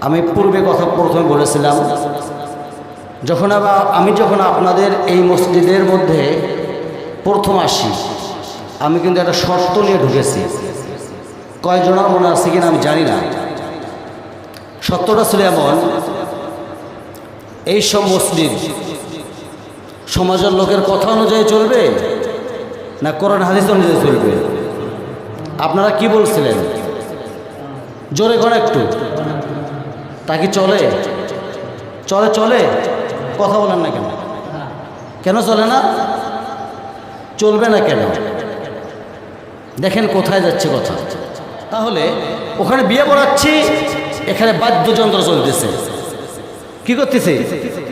আমি পূর্বে কথা প্রথমে বলেছিলাম, আমি যখন আপনাদের এই মসজিদের মধ্যে প্রথম আসি, আমি কিন্তু একটা শর্ত নিয়ে ঢুকেছি। কয়জনের মনে আছে কিনা আমি জানি না। শর্তটা ছিল এমন, এই সব মসজিদ সমাজের লোকের কথা অনুযায়ী চলবে না কোরআন হাদিস অনুযায়ী চলবে? আপনারা কি বলছিলেন? জোরে করে একটু। তা কি চলে? চলে চলে কথা বলেন না কেন? কেন চলে না? চলবে না কেন? দেখেন কোথায় যাচ্ছে কথা। তাহলে ওখানে বিয়ে পড়াচ্ছি, এখানে বাদ্যযন্ত্র চলতেছে। কি করতেছে?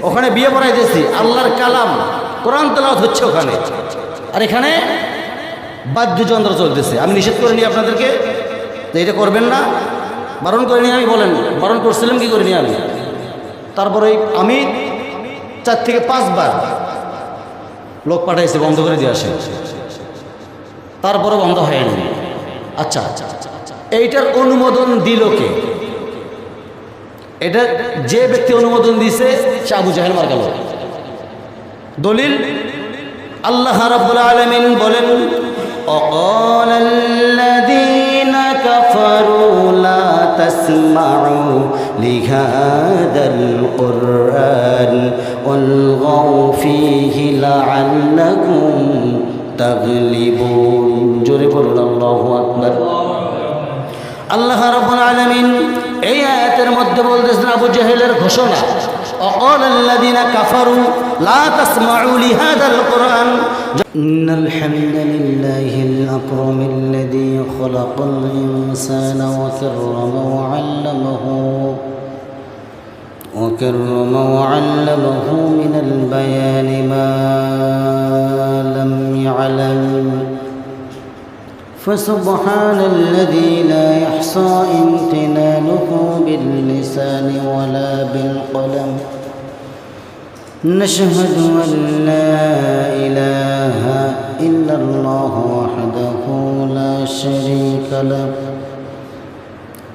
ওখানে বিয়ে পড়াইতেছি, আল্লাহর কালাম কোরআন তেলাওয়াত হচ্ছে ওখানে, আর এখানে বাদ্যযন্ত্র চলতেছে। আমি নিষেধ করিনি আপনাদেরকে যে এটা করবেন না, বারণ করিনি আমি। বলেন বারণ করছিলাম কি করিনি আমি? তারপরে আমি 4 থেকে 5 বার লোক পাঠাইছে বন্ধ করে দিয়ে আসে, তারপরে বন্ধ হয়নি। আচ্ছা, এইটার অনুমোদন দিল কে? এটা যে ব্যক্তি অনুমোদন দিয়েছে সে আবু জাহেল মার গেল। দলিল আল্লাহ রাব্বুল আলামিন বলেন, وقال الذين كفروا لا تسمعوا لهذا القرآن والغوا فيه لعلكم تغلبون। জোরে বলুন আল্লাহু আকবার। আল্লাহ রাব্বুল আলামিন এই আয়াতের মধ্যে বলতেছেন আবু জাহেলের ঘোষণা, وقال الذين كفروا لا تسمعوا لهذا القرآن إن الحمد لله الأكرم الذي خلق الإنسان وكرم وعلمه من البيان ما لم يعلم فسبحان الذي لا يحصى امتنانه باللسان ولا بالقلم نشهد أن لا إله إلا الله وحده لا شريك له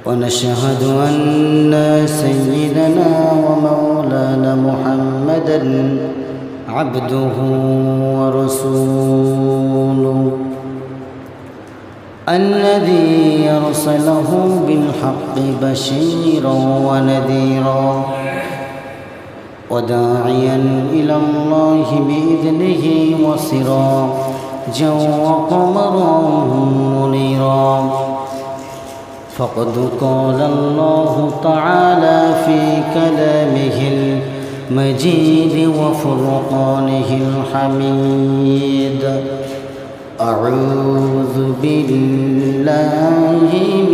ونشهد أن سيدنا ومولانا محمدا عبده ورسوله الذي أرسله بالحق بشيرا ونذيرا وداعيا إلى الله بإذنه وسراجا وقمرا منيرا فقد قال الله تعالى في كلامه المجيد وفرقانه الحميد أعوذ بالله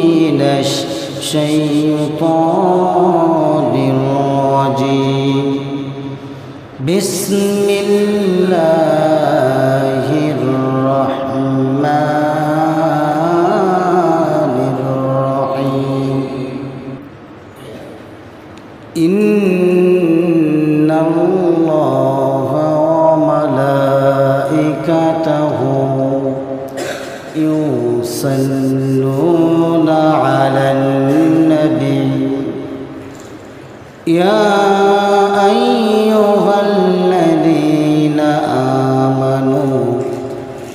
من الشيطان الرجيم بسم الله الرحمن الرحيم إن الله وملائكته يصلون على النبي يا أيها الذين آمنوا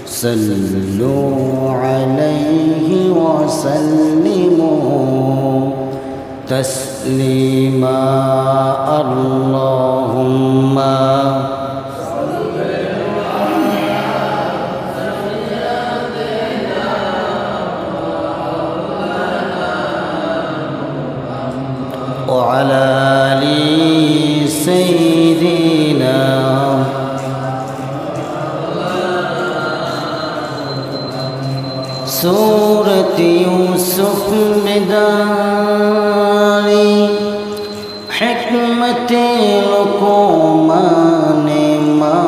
صلوا عليه وسلموا تسليما اللهم وعلى آل سيدنا سورة يوسف مداري حكمة لقمان ما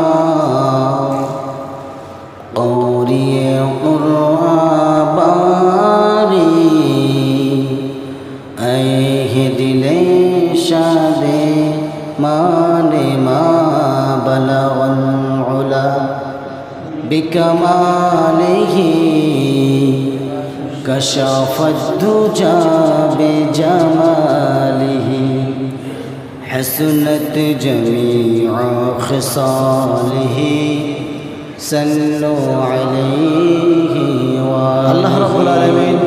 قوري قرآن باري أيه دلي شادي ماني ما بلغ العلا بكماله كشف الدجى بجماله حسنت جميع خصاله صلوا عليه আল্লাহ রাব্বুল আলামিন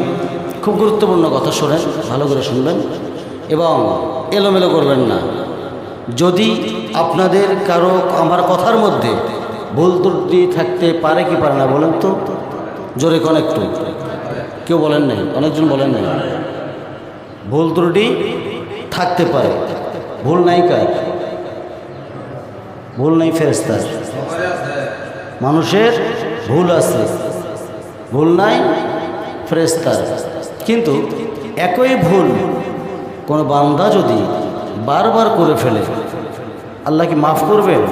খুব গুরুত্বপূর্ণ কথা শোনেন, ভালো করে শুনবেন এবং এলোমেলো করবেন না। যদি আপনাদের কারো আমার কথার মধ্যে ভুল ত্রুটি থাকতে পারে কি পারে না বলেন তো, জোরে কোন একটু। কেউ বলেন নাই, অনেকজন বলেন নাই। ভুল ত্রুটি থাকতে পারে, ভুল নাই কার? ভুল নাই ফেরেশতার। মানুষের ভুল আছে, ভুল নাই ফেরেশতার। কিন্তু একই ভুল কোনো বান্দা যদি বারবার করে ফেলে, আল্লাহ কি মাফ করবেন?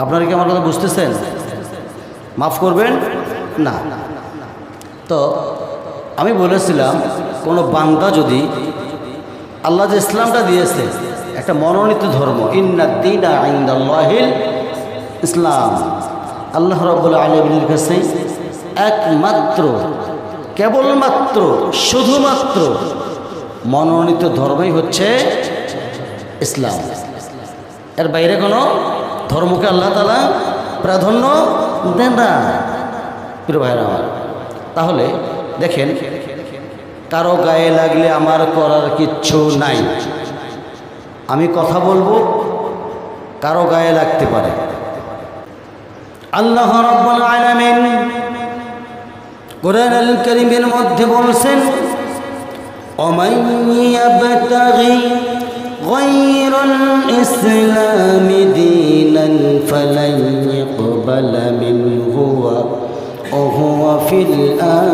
আপনারা কি আমার কথা বুঝতেছেন? মাফ করবেন না। তো আমি বলেছিলাম, কোনো বান্দা যদি আল্লাহ যে ইসলামটা দিয়েছে একটা মনোনীত ধর্ম, ইন্নাদ-দীনা ইনদাল্লাহিল ইসলাম, আল্লাহ রাব্বুল আলামিনের কাছে একমাত্র, কেবলমাত্র, শুধুমাত্র মনোনীত ধর্মই হচ্ছে ইসলাম। এর বাইরে কোনো ধর্মকে আল্লাহ তাআলা প্রাধান্য দেন না, প্রিয় ভাইরা আমার। তাহলে দেখেন, কারো গায়ে লাগলে আমার করার কিচ্ছু নাই। আমি কথা বলবো, কারো গায়ে লাগতে পারে। আল্লাহ রাব্বুল আলামিন কুরআনুল কারীমের মধ্যে বলছেন, ওমান ইয়াবতাগি গায়রাল ইসলামি দীনান ফালান ইয়াকবালা মিনহু ওয়া হুয়া ফিল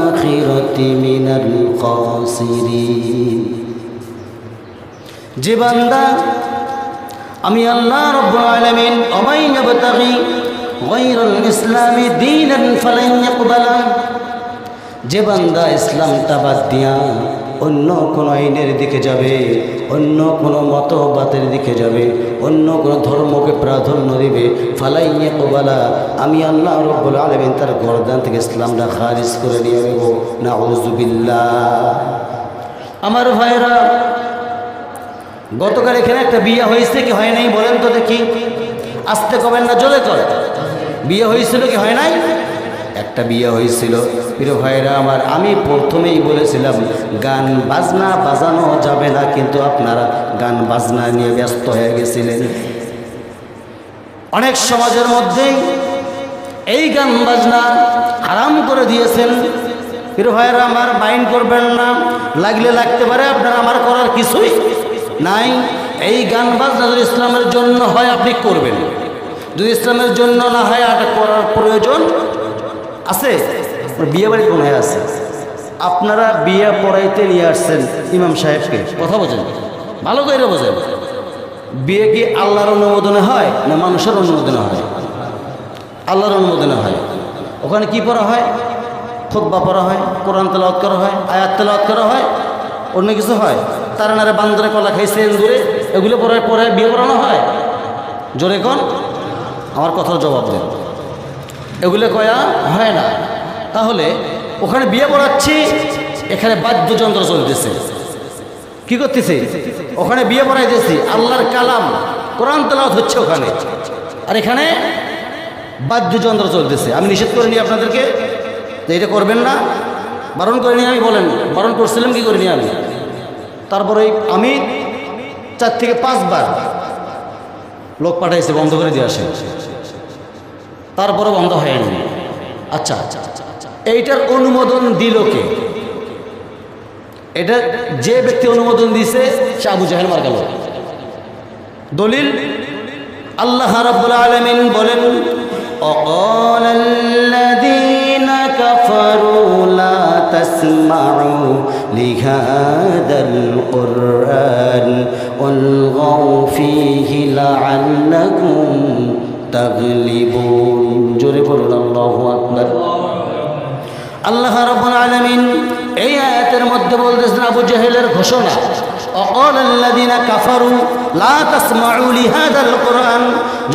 আখিরাতি মিনাল খাসিরিন। যে বান্দা আমি আল্লাহ রাব্বুল আলামিন ওমান ইয়াবতাগি গায়রাল ইসলামি দীনান ফালান ইয়াকবালা, যে বান্দা ইসলামটা বাদ দিয়া অন্য কোনো আইনের দিকে যাবে, অন্য কোনো মতবাদের দিকে যাবে, অন্য কোনো ধর্মকে প্রাধান্য দিবে, ফালাই ইয়াকবালা, আমি আল্লাহ রাব্বুল আলামিন তার গর্দান থেকে ইসলামটা খারিজ করে নিয়ে নেব। নাউযুবিল্লাহ। আমার ভাইরা, গতকাল এখানে একটা বিয়ে হয়েছে কি হয় নাই বলেন তো দেখি? আস্তে কবেন না, জোরে কর। বিয়ে হয়েছিল কি হয় নাই? একটা বিয়ে হয়েছিল। প্রিয় ভাইরা আমার, আমি প্রথমেই বলেছিলাম গান বাজনা বাজানো যাবে না, কিন্তু আপনারা গান বাজনা নিয়ে ব্যস্ত হয়ে গেছিলেন। অনেক সমাজের মধ্যেই এই গান বাজনা হারাম করে দিয়েছেন। প্রিয় ভাইরা আমার, মাইন্ড করবেন না, লাগলে লাগতে পারে, আপনার আমার করার কিছুই নাই। এই গান বাজনা যদি ইসলামের জন্য হয় আপনি করবেন, যদি ইসলামের জন্য না হয় এটা করার প্রয়োজন আছে। বিয়ে বাড়ি কোথায় আছে? আপনারা বিয়ে পড়াইতে নিয়ে আসছেন ইমাম সাহেবকে, কথা বোঝেন, ভালো করে বোঝেন। বিয়ে কি আল্লাহর অনুমোদনে হয় না মানুষের অনুমোদনে হয়? আল্লাহর অনুমোদনে হয়। ওখানে কি পড়া হয়? খুতবা পড়া হয়, কোরআন তেলাওয়াত করা হয়, আয়াত তেলাওয়াত করা হয়, অন্য কিছু হয়? তারা নারে বান্দরে কলা খাইছে দূরে, এগুলো পরে বিয়ে পড়ানো হয়? জোরে কোন, আমার কথার জবাব দেন। এগুলো কয়া হয় না। তাহলে ওখানে বিয়ে পড়াচ্ছি, এখানে বাদ্যযন্ত্র চলতেছে। কি করতেছে? ওখানে বিয়ে পড়াইতেছি, আল্লাহর কালাম কোরআন তেলাওয়াত হচ্ছে ওখানে, আর এখানে বাদ্যযন্ত্র চলতেছে। আমি নিষেধ করে নিই আপনাদেরকে যে এটা করবেন না, বারণ করে নিই। আমি বলেন বারণ করছিলাম কি করিনি আমি? তারপরে আমি 4 থেকে 5 বার লোক পাঠাইছে বন্ধ করে দিয়ে আসে, তারপরে বন্ধ হয়নি। আচ্ছা, এইটার অনুমোদন দিল কে? এটা যে ব্যক্তি অনুমোদন দিয়েছে সে আবু জাহেল মার গেল। দলিল আল্লাহ রাব্বুল আলামিন বলেন, অকালাল্লাযীনা কাফারু লা তাসমাউ লিহাদাল কুরআন ওয়ালগাউ ফীহি লাআল্লাকুম তাগলিবুন। জোরে বলুন আল্লাহু আকবার। আল্লাহ রাব্বুল আলামিন এই আয়াতের মধ্যে বলতেছেন আবু জাহেলের ঘোষণা, অকালাল্লাযীনা কাফারু লা তাসমাউ লিহাযাল কুরআন,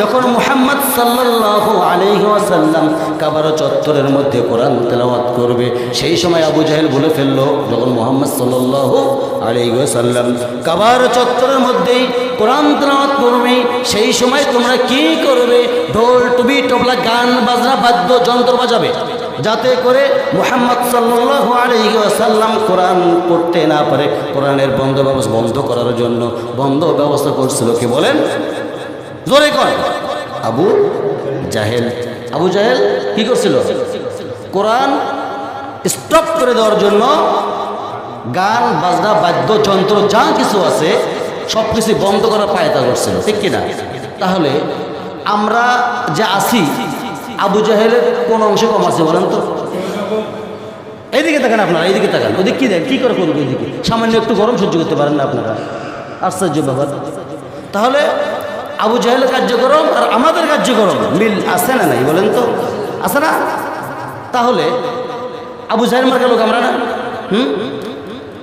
যখন মুহাম্মদ সাল্লাল্লাহু আলাইহি ওয়াসাল্লাম কাবার চত্বরের মধ্যে কোরআন তেলাওয়াত করবে, সেই সময় আবু জাহেল বলে ফেললো, যখন মুহাম্মদ সাল্লাল্লাহু আলাইহি ওয়াসাল্লাম কাবার চত্বরের মধ্যেই কোরআন তেলাওয়াত করবে, সেই সময় তোমরা কি করবে? ঢোল টুবি তবলা গান বাজনা বাদ্য যন্ত্র বাজাবে, যাতে করে মুহাম্মদ সাল্লাল্লাহু আলাইহি ওয়াসাল্লাম কোরআন পড়তে না পারে। কোরআনের বন্ধ করার জন্য বন্ধ ব্যবস্থা করছিল কি বলেন? জোরে কয় আবু জাহেল। আবু জাহেল কি করছিল? কোরআন স্টপ করে দেওয়ার জন্য গান বাজনা বাদ্যযন্ত্র যা কিছু আছে সব কিছু বন্ধ করার পায়তা করছিল, ঠিক কিনা? তাহলে আমরা যে আছি আবু জাহেলের কোন অংশে কম আছে বলেন তো? এইদিকে তাকান আপনারা, এইদিকে তাকান, ওদিকে কি দেন, কি করে করবে? এইদিকে সামান্য একটু গরম সহ্য করতে পারেন না আপনারা? আশ্চর্য ব্যাপার। তাহলে আবু জাহেলের কার্যক্রম আর আমাদের কার্যক্রম মিল আছে না নাই বলেন তো? আছে না? তাহলে আবু জাহেল মার্কা লোক আমরা না?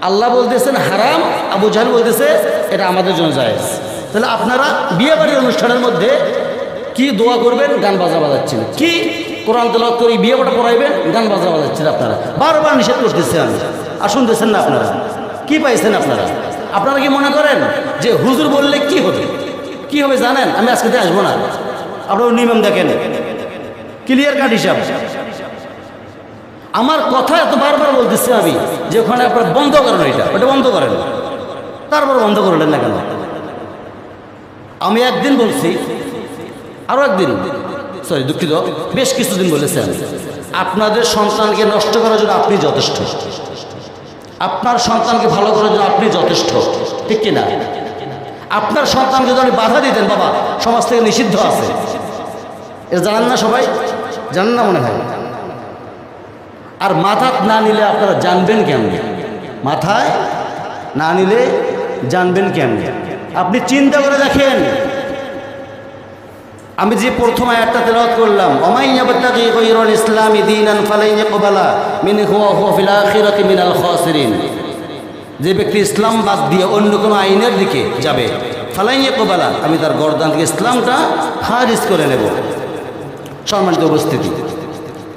আল্লাহ বলতেছেন হারাম, আবু জাহেল বলতেছে এটা আমাদের জন্য জায়েজ। তাহলে আপনারা বিয়ে বাড়ির অনুষ্ঠানের মধ্যে কি দোয়া করবেন? গান বাজনা বাজাচ্ছেন। কি কোরআন তেলাওয়াত করে বিয়ে বাটা পড়াইবেন? গান বাজনা বাজাচ্ছেন। আপনারা বারবার নিষেধ করতেছেন আর শুনতেছেন না। আপনারা কি পাইছেন? আপনারা কি মনে করেন যে হুজুর বললে কি হবে? কি হবে জানেন? আমি আজকে আসবো না, আপনারা নিয়ম দেখেন, ক্লিয়ার কাট হিসাব। আমার কথা এত বারবার বলতেছি আমি যে ওখানে আপনারা বন্ধ করেন, ওটা বন্ধ করেন, তারপর বন্ধ করলেন না কেন? আমি একদিন বলছি, আরও একদিন, সরি দুঃখিত, বেশ কিছুদিন বলেছেন, আপনাদের সন্তানকে নষ্ট করার জন্য আপনি যথেষ্ট, আপনার সন্তানকে ভালো করার জন্য আপনি যথেষ্ট, ঠিক কিনা? আপনার সন্তানকে যদি বাধা দিতেন, বাবা সমাজ থেকে নিষিদ্ধ আছে, এটা জানেন না? সবাই জানেন না মনে হয়। আর মাথায় না নিলে আপনারা জানবেন কেমনে? মাথায় না নিলে জানবেন কেমনে? আপনি চিন্তা করে দেখেন। আমি যে প্রথম আয়াতটা তেলাওয়াত করলাম, ওমাইয়াবতাগি গায়রাল ইসলামি দীনান ফালান ইয়াকবালা মিনহু ওয়া হুয়া ফিল আখিরাতি মিনাল খাসিরিন, যে ব্যক্তি ইসলাম বাদ দিয়ে অন্য কোনো আইনের দিকে যাবে, ফালান ইয়াকবালা, আমি তার গর্দান থেকে ইসলামটা খারিজ করে নেব। সম্মানিত উপস্থিতি,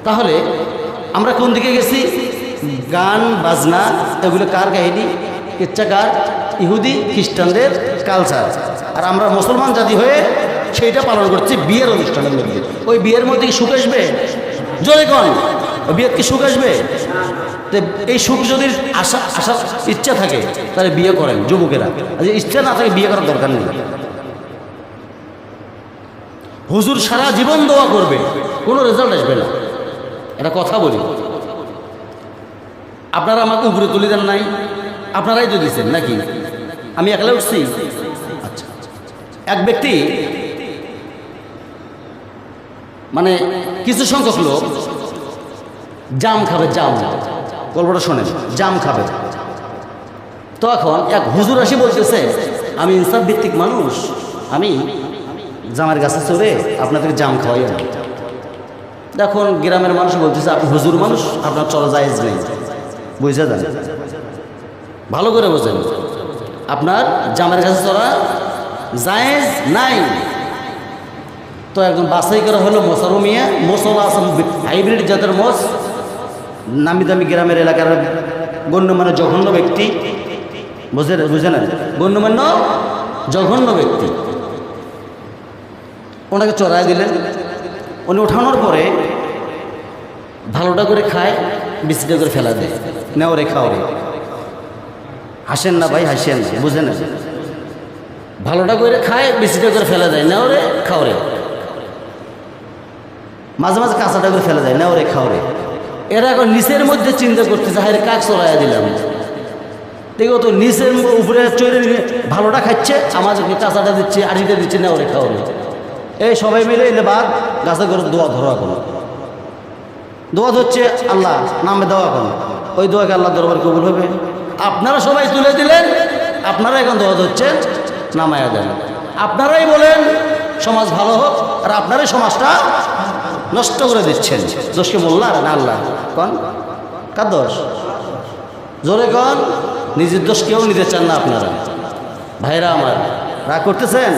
তাহলে আমরা কোন দিকে গেছি? গান বাজনা এগুলো কার কাহিনী? ইচ্ছাকার ইহুদি খ্রিস্টানদের কালচার। আর আমরা মুসলমান জাতি হয়ে সেইটা পালন করছি বিয়ের অনুষ্ঠানের মধ্যে। ওই বিয়ের মধ্যে কি সুখ আসবে? জোরে কোন ওই বিয়ের কি সুখ আসবে? তো এই সুখ যদি আসার ইচ্ছা থাকে তাহলে বিয়ে করেন যুবকেরা, আর ইচ্ছা না থাকে বিয়ে করার দরকার নেই। হুজুর সারা জীবন দোয়া করবে, কোনো রেজাল্ট আসবে না, এটা কথা বলি। আপনারা আমাকে উপরে তুলে দেন নাই, আপনারাই তো দিচ্ছেন নাকি? আমি একলা উঠছি? আচ্ছা, এক ব্যক্তি মানে কিছু সংখ্যক লোক জাম খাবে, জাম, গল্পটা শোনেন, জাম খাবে। তো এখন এক হুজুর আসি বলতেছে, আমি ইনসাফ ভিত্তিক মানুষ, আমি জামের গাছে চড়ে আপনাদেরকে জাম খাওয়াই। দেখুন গ্রামের মানুষ বলতেছে, আপনি হুজুর মানুষ, আপনার চলা জায়েজ নেই। বুঝে যান, ভালো করে বোঝেন, আপনার জামের গাছে চড়া জায়েজ নাই। তো একজন বাছাই করা হলো মোসারুমিয়া, মোসলা আসম হাইব্রিড জাতের মোষ, নামি দামি গ্রামের এলাকার গণ্যমান্য জঘন্য ব্যক্তি, বুঝে না, গণ্যমান্য জঘন্য ব্যক্তি, ওনাকে চড়াই দিলেন। উনি ওঠানোর পরে ভালোটা করে খায়, বিচিটা করে ফেলা দেয়, নেও রে খাও রে। হাসেন না ভাই, হাসেন না, বুঝে না। ভালোটা করে খায়, বিচিটা করে ফেলা দেয়, নেও রে খাও রে। মাঝে মাঝে কাঁচাটা করে ফেলা দেয়, নেও রে খাও রে। এরা এখন নিচের মধ্যে চিন্তা করতেছে, হায় কাক চড়াইয়া দিলাম। দেখো তো নিচের উপরে চড়ে ভালোটা খাচ্ছে, আমাদেরকে কাঁচাটা দিচ্ছে, আড়িটা দিচ্ছে, নেও রে খাও রে। এই সবাই মিলে এলে বাদ গাছে করে দোয়া ধরো। এখন দোয়া হচ্ছে আল্লাহ নামে দেওয়া, এখন ওই দোয়াকে আল্লাহ দরবার কবুল হবে। আপনারা সবাই তুলে দিলেন, আপনারা এখন দোয়া হচ্ছেন, নামায়া দেন। আপনারাই বলেন সমাজ ভালো হোক, আর আপনারাই সমাজটা নষ্ট করে দিচ্ছেন। দোষকে মোল্লার না আল্লাহ? কন কার দোষ? জোরে কন। নিজের দোষ কেউ নিতে চান না আপনারা। ভাইরা আমার, রাগ করতেছেন?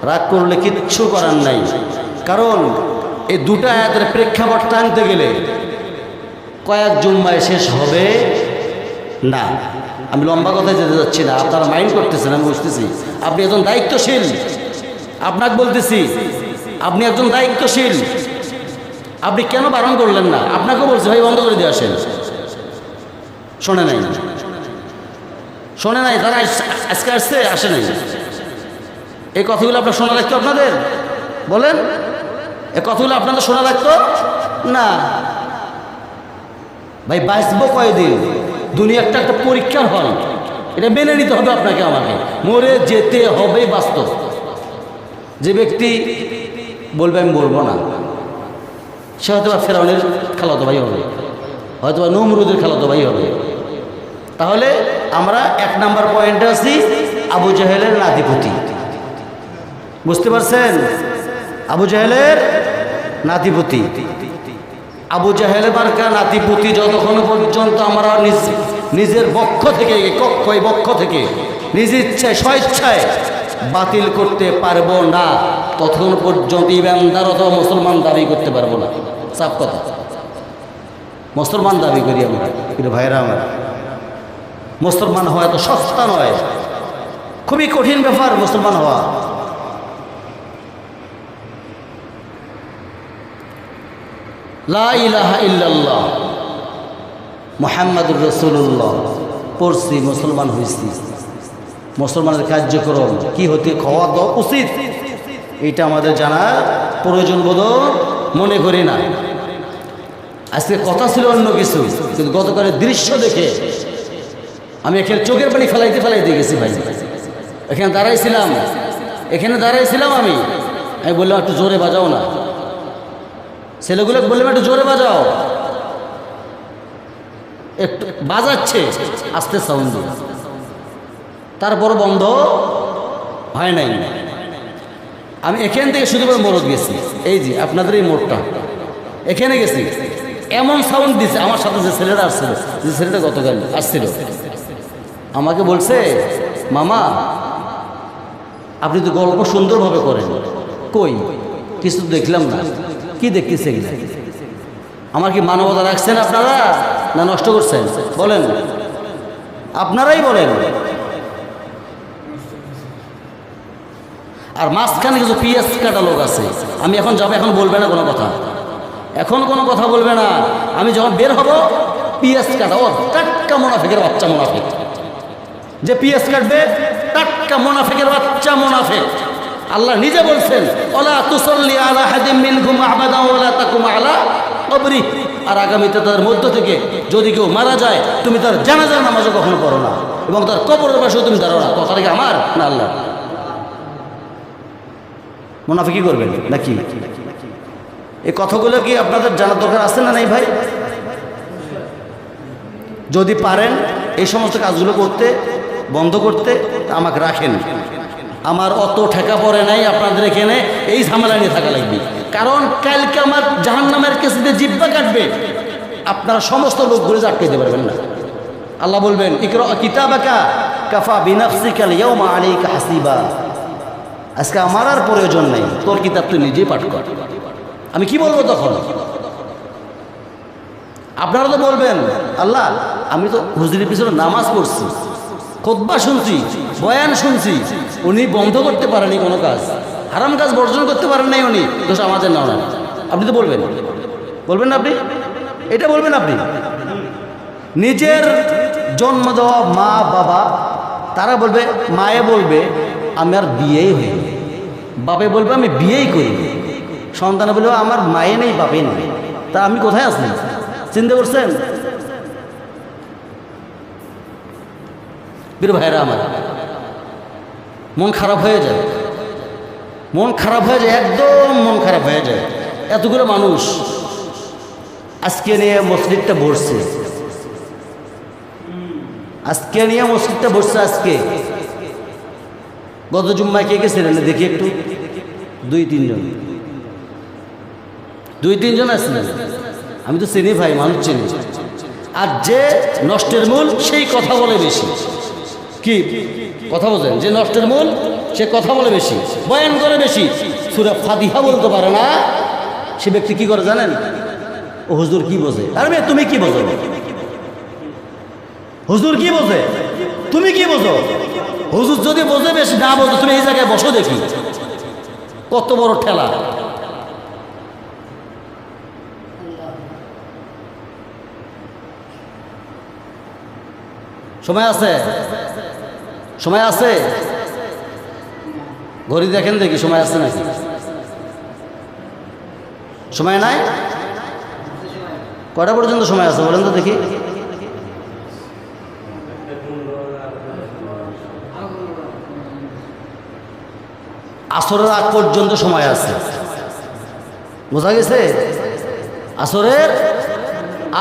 রাগ করলে কিচ্ছু করার নাই, কারণ এই দুটা আয়াতের প্রেক্ষাপট টানতে গেলে কয়েক জুম্মায় শেষ হবে না। আমি লম্বা কথায় যেতে যাচ্ছি না, আপনারা মাইন্ড করতেছেন, আমি বুঝতেছি। আপনি একজন দায়িত্বশীল, আপনাকে বলতেছি, আপনি একজন দায়িত্বশীল। আপনি কেন বারণ করলেন না? আপনাকেও বলছি ভাই বন্ধ করে দিয়ে আসেন। শোনে নাই, শোনে নাই, তারা আজকে আসছে, আসে নাই। এই কথাগুলো আপনার শোনা লাগতো আপনাদের? বলেন, এই কথাগুলো আপনাদের শোনা লাগতো না? ভাই বাঁচবো কয়দিন? দুনিয়া একটা একটা পরীক্ষার হল, এটা মেনে নিতে হবে আপনাকে আমাকে। মরে যেতে হবে বাস্তব। যে ব্যক্তি বলবে আমি বলবো না, সে হয়তো বা ফেরাউনের খালাতো ভাই হবে, হয়তো বা নমরুদের খালাতো ভাই হবে। তাহলে আমরা 1 নাম্বার পয়েন্টে আছি, আবু জাহেলের নাতিপুতি। বুঝতে পারছেন? আবু জাহেলের নাতিপুতি, আবু জাহেলের মার্কা নাতিপুতি যতক্ষণ পর্যন্ত আমরা নিজের পক্ষ থেকে, কক্ষই পক্ষ থেকে নিজ ইচ্ছায় স্বেচ্ছায় বাতিল করতে পারবো না, ততক্ষণ পর্যন্ত ইমানদার অথবা মুসলমান দাবি করতে পারবো না। সাফ কথা, মুসলমান দাবি করি আমরা। কিন্তু ভাইরা আমার, মুসলমান হওয়া এত সস্তা নয়, খুবই কঠিন ব্যাপার মুসলমান হওয়া। লা ইলাহা ইল্লাল্লাহ মুহাম্মাদুর রাসূলুল্লাহ পড়ছি, মুসলমান হয়েছি। মুসলমানের কার্যক্রম কি হতে হওয়া তো উচিত, এটা আমাদের জানার প্রয়োজন বোধ মনে করি না। আজকে কথা ছিল অন্য কিছু, কিন্তু গতকালের দৃশ্য দেখে আমি এখানে চোখের পানি ফেলাইতে গেছি ভাই। এখানে দাঁড়াইছিলাম আমি বললাম একটু জোরে বাজাও না। ছেলেগুলো বললাম একটু জোরে বাজাও, একটু বাজাচ্ছে আস্তে সাউন্ড দিয়ে, তারপর বন্ধ হয় নাই। আমি এখান থেকে শুধু মোড়ত গেছি, এই যে আপনাদের এই মোড়টা, এখানে গেছি, এমন সাউন্ড দিছে। আমার সাথে যে ছেলেটা আসছিল, যে ছেলেটা গতকাল আসছিল, আমাকে বলছে মামা আপনি তো গল্প সুন্দরভাবে করেন। কই কিছু দেখলাম না। কি দেখতেছে? আমার কি মানবতা রাখছেন আপনারা না নষ্ট করছেন? বলেন, আপনারাই বলেন। আর মাঝখানে কিছু পিএস কাটা লোক আছে। আমি এখন যাবো, এখন বলবে না কোনো কথা, এখন কোনো কথা বলবে না। আমি যখন বের হব পিএস কাটা, ও টাটকা মুনাফিকের বাচ্চা মুনাফিক। যে পিএস কাটবে টাটকা মুনাফিকের বাচ্চা মুনাফিক। আল্লাহ নিজে বলছেন ওয়ালা তুসাল্লি আলা হাদিম মিনহুম আবাদা ওয়ালা তাকুম আলা কবরি। আর আগামীতে তাদের মধ্য থেকে যদি কেউ মারা যায়, তুমি তার জানাজার নামাজও কখনো পড়ো না, এবং তার কবরের পাশেও তুমি দাঁড়াও না। কথাটা কি আমার না আল্লাহ? মুনাফিকি করবেন নাকি? এই কথাগুলো কি আপনাদের জানার দরকার আছে না নাই ভাই? যদি পারেন এই সমস্ত কাজগুলো করতে, বন্ধ করতে, আমাকে রাখেন। আমার অত ঠেকা পড়ে নাই আপনাদের এখানে এই ঝামেলা নিয়ে থাকা লাগবে। কারণ কালকে আমার জাহান্নামের কেসিতে জিব্বা কাটবে, আপনারা সমস্ত লোকগুলো আটকাইতে পারবেন না। আল্লাহ বলবেন ইকরা কিতাবাকা কাফা বিনাফসিকা আল-ইয়াওমা আলাইকা হাসিবা। আজকে আমার আর প্রয়োজন নেই, তোর কিতাব তুই নিজেই পাঠ কর। আমি কি বলবো তখন? আপনারা তো বলবেন আল্লাহ আমি তো হুজুরের পিছনে নামাজ পড়ছি, খুতবা শুনছি, বয়ান শুনছি, উনি বন্ধ করতে পারেনি কোনো কাজ, হারাম কাজ বর্জন করতে পারেন নাই উনি, দোষ আমাদের না। আপনি তো বলবেন না? আপনি এটা বলবেন? আপনি নিজের জন্ম দেওয়া মা বাবা, তারা বলবে, মায়ে বলবে আমি আর বিয়েই হই, বাপে বলবে আমি বিয়েই করি, সন্তানে বলবে আমার মায়ে নেই বাপে নেই। তা আমি কোথায় আসলাম? চিন্তা করছেন? বীর ভাইরা আমার, মন খারাপ হয়ে যায়, একদম মন খারাপ হয়ে যায়। এতগুলো মানুষ আজকে নিয়ে মসজিদটা ভরছে, আজকে গত জুম্মায় কে কে ছিলেন দেখি একটু? 2-3 জন আসলেন। আমি তো চিনি ভাই, মানুষ চিনি। আর যে নষ্টের মূল সেই কথা বলে বেশি। কি কথা বোঝেন? যে নষ্টের মূল সে কথা বলে বেশি, বয়ান করে বেশি, সূরা ফাতিহা বলতে পারে না, সে ব্যক্তি কি করে জানেন? ও হুজুর কি বোঝে? আরে মেয়ে তুমি কি বোঝো? হুজুর কি বোঝে? তুমি কি বোঝো? হুজুর যদি বোঝে বেশি না বোঝো, তুমি এই জায়গায় বসো দেখি, কত বড় ঠেলা। সময় আছে? সময় আছে? ঘড়ি দেখেন দেখি সময় আছে নাকি? সময় নাই? কয়টা পর্যন্ত সময় আছে বলেন তো দেখি? আসরের আগ পর্যন্ত সময় আছে, বোঝা গেছে? আসরের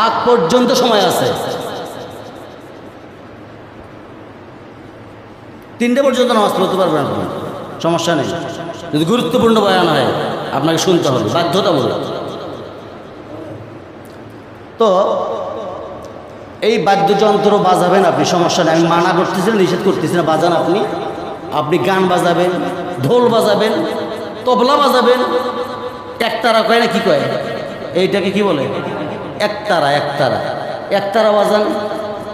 আগ পর্যন্ত সময় আছে। 3টে পর্যন্ত নামাজ পড়তে পারবেন আপনি, সমস্যা নেই। যদি গুরুত্বপূর্ণ বয়ান হয় আপনাকে শুনতে হবে, বাধ্যতামূলক। তো এই বাদ্যযন্ত্র বাজাবেন আপনি, সমস্যা নেই, আমি মানা করতেছি না, নিষেধ করতেছি না, বাজান আপনি। আপনি গান বাজাবেন, ঢোল বাজাবেন, তবলা বাজাবেন, একতারা কয় না কি কয়, এইটাকে কি বলে? একতারা। একতারা, একতারা বাজান,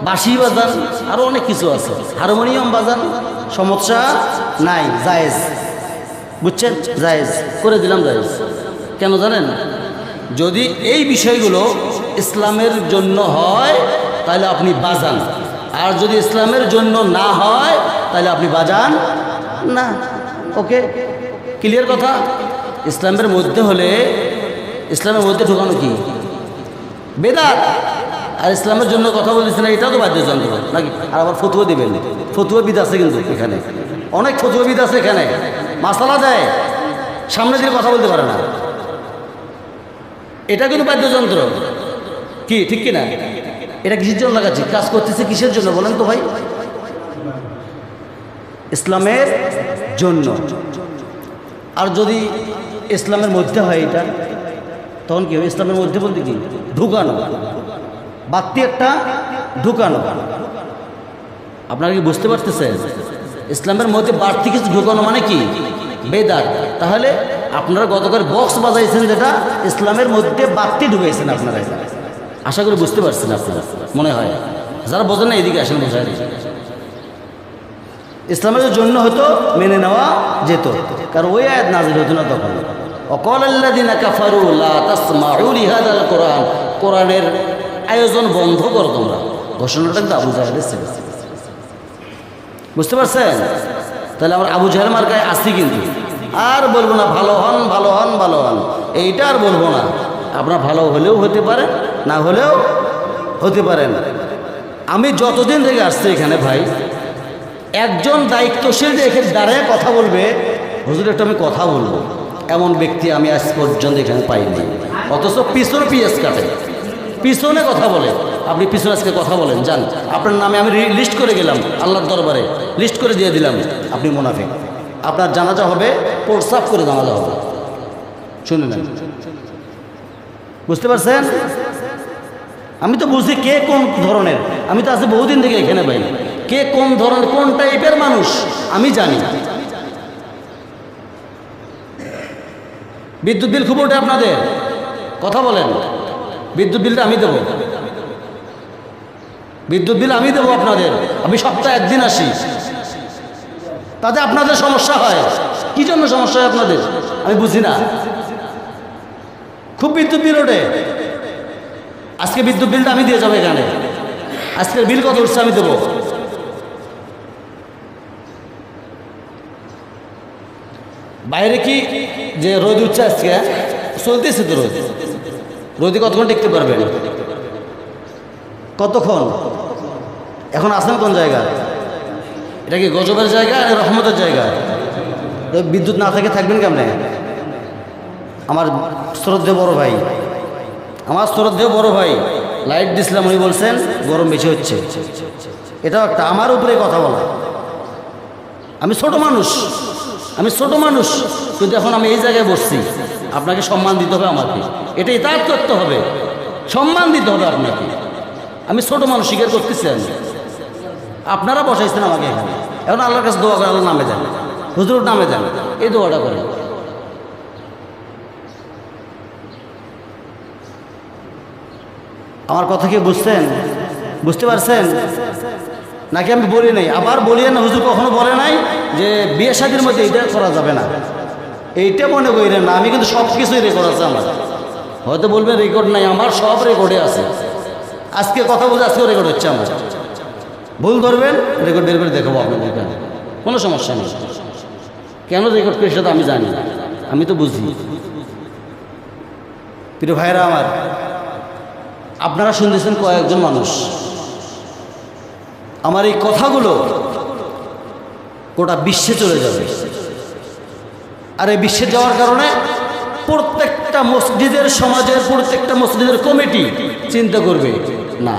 বাঁশি বাজান, আরও অনেক কিছু আছে, হারমোনিয়াম বাজান, সমস্যা নাই, জায়েজ। বুঝছেন? জায়েজ করে দিলাম, জায়েজ। কেন জানেন? যদি এই বিষয়গুলো ইসলামের জন্য হয় তাহলে আপনি বাজান, আর যদি ইসলামের জন্য না হয় তাহলে আপনি বাজান না। ওকে, ক্লিয়ার কথা? ইসলামের মধ্যে হলে, ইসলামের মধ্যে ঢোকানো কি বেদাত, আর ইসলামের জন্য কথা বলতেছে না, এটাও তো বাদ্যযন্ত্র নাকি? আর আবার ফতুয়া দিবেন, ফতুয়াবিদ আছে কিন্তু এখানে, অনেক ফতুয়াবিদ আছে এখানে, মাসালা দেয়, সামনে দিয়ে কথা বলতে পারে না, এটা কিন্তু বাদ্যযন্ত্র। কি ঠিক কিনা? এটা কিসের জন্য লাগাচ্ছি, কাজ করতেছে কিসের জন্য বলেন তো ভাই? ইসলামের জন্য। আর যদি ইসলামের মধ্যে হয় এটা, তখন কি হবে? ইসলামের মধ্যে বলতে কি? ঢুকানো, বাড়তি একটা ঢুকানো। আপনারা কি বুঝতে পারতেছেন? ইসলামের মধ্যে বাড়তি কিছু ঢুকানো মানে কি? বেদাত। তাহলে আপনারা গতকাল বক্স বাজাইছেন, যেটা ইসলামের মধ্যে বাড়তি ঢুকাইছেন আপনারা। আশা করি বুঝতে পারছেন আপনারা, মনে হয়। যারা বোঝেন না এদিকে আসেন, বোঝায়। ইসলামের জন্য হয়তো মেনে নেওয়া যেত, কারণ ওই আয়াত নাযিল হতো না তখন। ওয়াকালাল্লাযিনা কাফারু লা তাসমাউ লিহাযাল কোরআন, কোরআনের আয়োজন বন্ধ করো তোমরা। ঘোষণাটা কিন্তু আবু জাহেলের ছিল, বুঝতে পারছেন? তাহলে আমার আবু জাহেল মার্কায় আসছি কিন্তু। আর বলবো না ভালো হন, ভালো হন, ভালো হন, এইটা আর বলবো না। আপনার ভালো হলেও হতে পারে, না হলেও হতে পারেন। আমি যতদিন থেকে আসছি এখানে ভাই, একজন দায়িত্বশীল যে এখানে দাঁড়ায় কথা বলবে, হুজুর একটু আমি কথা বলবো, এমন ব্যক্তি আমি আজ পর্যন্ত এখানে পাইনি। অথচ পিছনে পিএস কাটে, পিছনে কথা বলে। আপনি পিছনে আজকে কথা বলেন, যান, আপনার নামে আমি লিস্ট করে গেলাম আল্লাহর দরবারে, লিস্ট করে দিয়ে দিলাম, আপনি মুনাফিক। আপনার জানাজা হবে, প্রস্তাব করে জানাজা হবে, শুনে নেন। বুঝতে পারছেন? আমি তো বুঝি কে কোন ধরনের, আমি তো আছি বহুদিন থেকে এখানে ভাই, কে কোন ধরনের, কোন টাইপের মানুষ আমি জানি। বিদ্যুৎ বিল খুব ওঠে আপনাদের, কথা বলেন। বিদ্যুৎ বিলটা আমি দেবো, বিদ্যুৎ বিল আমি দেবো আপনাদের। আমি সপ্তাহে একদিন আসি, তাতে আপনাদের সমস্যা হয়। কি জন্য সমস্যা হয় আপনাদের আমি বুঝি না। খুব বিদ্যুৎ বিল ওঠে। আজকে বিদ্যুৎ বিলটা আমি দিয়ে যাবো এখানে। আজকের বিল কত উঠছে আমি দেবো। বাইরে কি যে রোদ উঠছে আজকে, চলতেছে তো রোদ, রোদে কতক্ষণ টিকতে পারবেন? কতক্ষণ? এখন আসেন কোন জায়গা? এটা কি গজবের জায়গা, রহমতের জায়গা? বিদ্যুৎ না থেকে থাকবেন কেমনে? আমার শ্রদ্ধেয় বড় ভাই, আমার শ্রদ্ধেয় বড় ভাই লাইট দিছিলাম, উনি বলছেন গরম বেশি হচ্ছে। এটাও একটা আমার উপরে কথা বলা। আমি ছোট মানুষ, আমি ছোট মানুষ, কিন্তু এখন আমি এই জায়গায় বসছি। আপনাকে সম্মান দিতে হবে, আমাকে এটা ইতাআত করতে হবে, সম্মান দিতে হবে আপনাকে। আমি ছোট মানুষ, স্বীকার করতেছি আমি। আপনারা বসাইছেন আমাকে এখানে, এখন আল্লাহর কাছে দোয়া করে আল্লাহ নামে যান, হুজুর নামে যান, এই দোয়াটা করে। আমার কথা কি বুঝছেন? বুঝতে পারছেন নাকি আমি বলি নাই? আবার বলিয়ে না, হুজুর কখনো বলে নাই যে বিয়ে শাদীর মধ্যে এইটা করা যাবে না, এইটা মনে করেন না। আমি কিন্তু সব কিছুই রেকর্ড আছে আমার। হয়তো বলবেন রেকর্ড নাই, আমার সব রেকর্ডে আছে। আজকে কথা বলতে আজকেও রেকর্ড হচ্ছে আমার। ভুল ধরবেন, রেকর্ড বের করে দেখাবো আপনাদের, কোনো সমস্যা নেই। কেন রেকর্ড করে সেটা আমি জানি, আমি তো বুঝি। প্রিয় ভাইরা আমার, আপনারা শুনতেছেন কয়েকজন মানুষ, আমার এই কথাগুলো গোটা বিশ্বে চলে যাবে। আর এই বিশ্বে যাওয়ার কারণে প্রত্যেকটা মসজিদের, সমাজের প্রত্যেকটা মসজিদের কমিটি চিন্তা করবে, না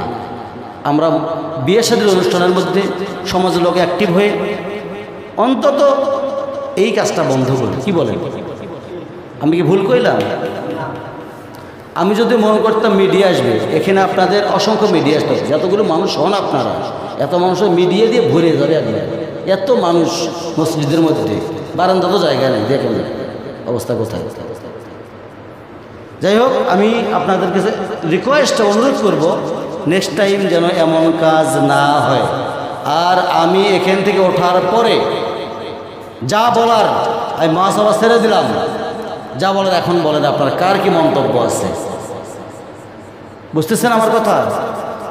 আমরা বিয়ে শাদীর অনুষ্ঠানের মধ্যে সমাজের লোক অ্যাক্টিভ হয়ে অন্তত এই কাজটা বন্ধ করি। কি বলেন? আমি কি ভুল কইলাম? আমি যদি মনে করতাম মিডিয়া আসবে, এখানে আপনাদের অসংখ্য মিডিয়া আসতে, যতগুলো মানুষ হন আপনারা, এত মানুষের মিডিয়া দিয়ে ভরে যাবে একবার। এত মানুষ মসজিদের মধ্যে, বারান্দা তো জায়গা নেই, দেখেন অবস্থা কোথায়। যাই হোক, আমি আপনাদের কাছে রিকোয়েস্ট, অনুরোধ করব, নেক্সট টাইম যেন এমন কাজ না হয়। আর আমি এখান থেকে ওঠার পরে যা বলার আমি মহাসভা ছেড়ে দিলাম, যা বলার এখন বলেন, আপনার কার কি মন্তব্য আছে? বুঝতেছেন আমার কথা?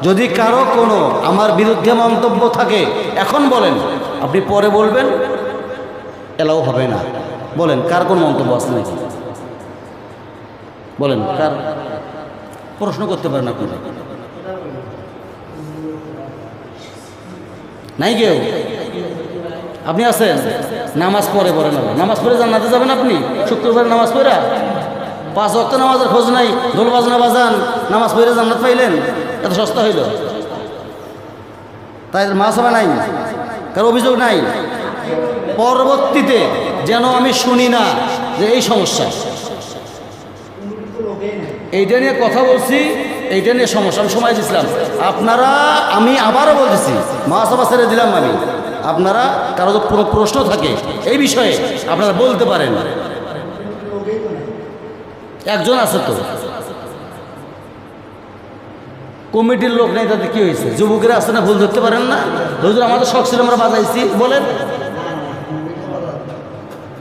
যদি কারো কোনো আমার বিরুদ্ধে মন্তব্য থাকে এখন বলেন, আপনি পরে বলবেন, এলাও হবে না। বলেন কার কোন মন্তব্য আছে নাকি? বলেন, কার? প্রশ্ন করতে পারেন আপনারা? নাই কেউ? আপনি আছেন? নামাজ পড়ে পড়েন, নামাজ পড়ে জান্নাতে যাবেন আপনি? শুক্রবার নামাজ পড়া, 5 ওয়াক্ত নামাজের খোঁজ নাই, ঢোল বাজনা বাজান, নামাজ পড়ে জান্নাত পাইলেন? এত সস্তা হইল? তাই মহাসভা নাই, কারো অভিযোগ নাই। পরবর্তীতে যেন আমি শুনি না যে এই সমস্যা, এইটা নিয়ে কথা বলছি, এইটা নিয়ে সমস্যা, আমি সময় দিচ্ছিলাম আপনারা। আমি আবারও বলতেছি, মহাসভা ছেড়ে দিলাম আমি। আপনারা কারো যদি কোনো প্রশ্ন থাকে এই বিষয়ে আপনারা বলতে পারেন। একজন আছে তো, কমিটির লোক নেই, তাদের কি হয়েছে? যুবকেরা আছে না, ভুল ধরতে পারেন না? হুজুর আমাদের শখ ছিল, আমরা বাজাইছি, বলেন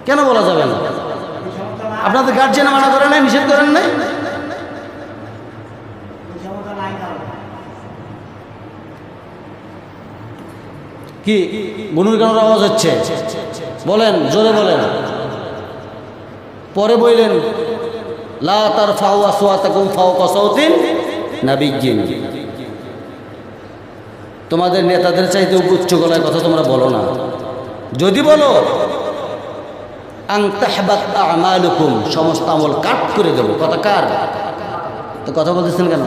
কেন বলা যাবে না? আপনাদের গার্জিয়ান মানা করেন নাই, নিষেধ করেন নাই? কি গুনুর আওয়াজ হচ্ছে? বলেন, জোরে বলেন। পরে বললেন, লা তারফাউ আসওয়াতাকুম ফাওকা সাওতিন নাবিয়্যিন, তোমাদের নেতাদের চাইতে উচ্চ গলায় কথা তোমরা বলো না। যদি বলো, আন তাহবাত আমালুকুম, সমস্ত আমল কাট করে দেবো। কথা কার? তো কথা বলতেছেন কেন?